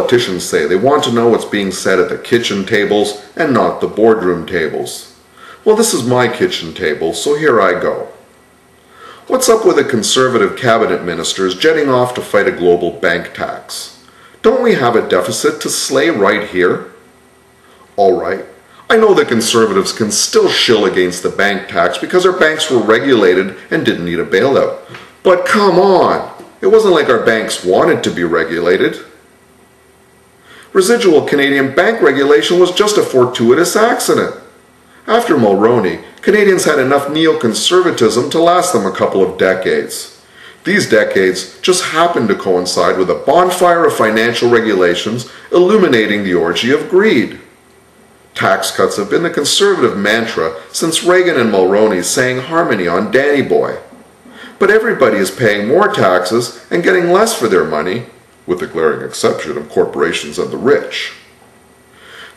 politicians say they want to know what's being said at the kitchen tables and not the boardroom tables. Well, this is my kitchen table, so here I go. What's up with the conservative cabinet ministers jetting off to fight a global bank tax? Don't we have a deficit to slay right here? All right, I know the conservatives can still shill against the bank tax because our banks were regulated and didn't need a bailout. But come on, it wasn't like our banks wanted to be regulated. Residual Canadian bank regulation was just a fortuitous accident. After Mulroney, Canadians had enough neoconservatism to last them a couple of decades. These decades just happened to coincide with a bonfire of financial regulations illuminating the orgy of greed. Tax cuts have been the conservative mantra since Reagan and Mulroney sang Harmony on Danny Boy. But everybody is paying more taxes and getting less for their money, with the glaring exception of corporations and the rich.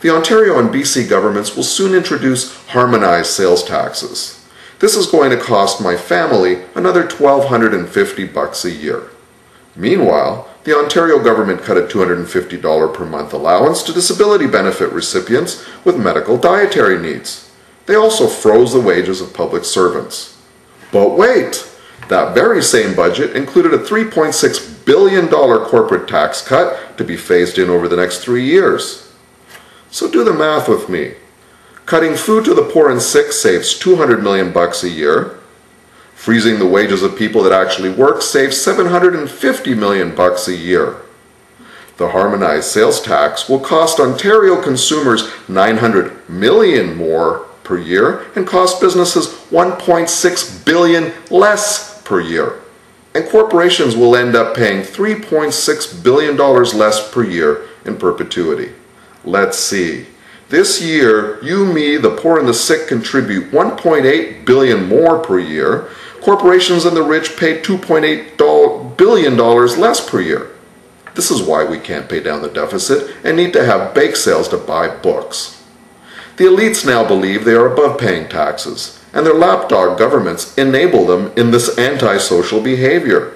The Ontario and BC governments will soon introduce harmonized sales taxes. This is going to cost my family another $1,250 a year. Meanwhile, the Ontario government cut a $250 per month allowance to disability benefit recipients with medical dietary needs. They also froze the wages of public servants. But wait! That very same budget included a $3.6 billion corporate tax cut to be phased in over the next 3 years. So do the math with me. Cutting food to the poor and sick saves $200 million a year. Freezing the wages of people that actually work saves $750 million a year. The harmonized sales tax will cost Ontario consumers $900 million more per year and cost businesses $1.6 billion less per year. And corporations will end up paying $3.6 billion less per year in perpetuity. Let's see. This year, you, me, the poor and the sick contribute $1.8 billion more per year. Corporations and the rich pay $2.8 billion less per year. This is why we can't pay down the deficit and need to have bake sales to buy books. The elites now believe they are above paying taxes, and their lapdog governments enable them in this antisocial behavior.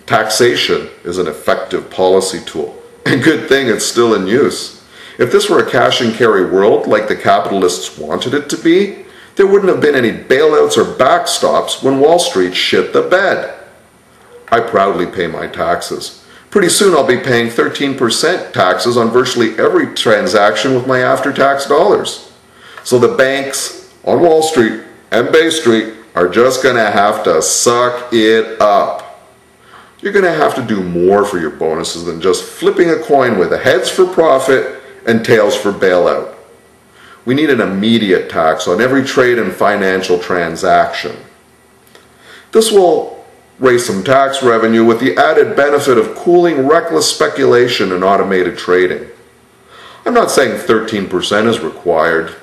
Taxation is an effective policy tool, and good thing it's still in use. If this were a cash and carry world like the capitalists wanted it to be, there wouldn't have been any bailouts or backstops when Wall Street shit the bed. I proudly pay my taxes. Pretty soon I'll be paying 13% taxes on virtually every transaction with my after-tax dollars. So the banks on Wall Street and Bay Street are just going to have to suck it up. You're going to have to do more for your bonuses than just flipping a coin with a heads for profit and tails for bailout. We need an immediate tax on every trade and financial transaction. This will raise some tax revenue with the added benefit of cooling reckless speculation and automated trading. I'm not saying 13% is required.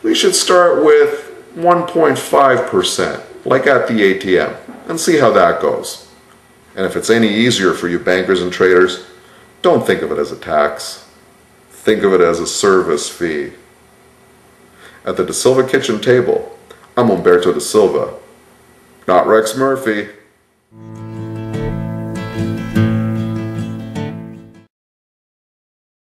We should start with 1.5%, like at the ATM, and see how that goes. And if it's any easier for you bankers and traders, don't think of it as a tax. Think of it as a service fee. At the De Silva kitchen table, I'm Humberto De Silva, not Rex Murphy.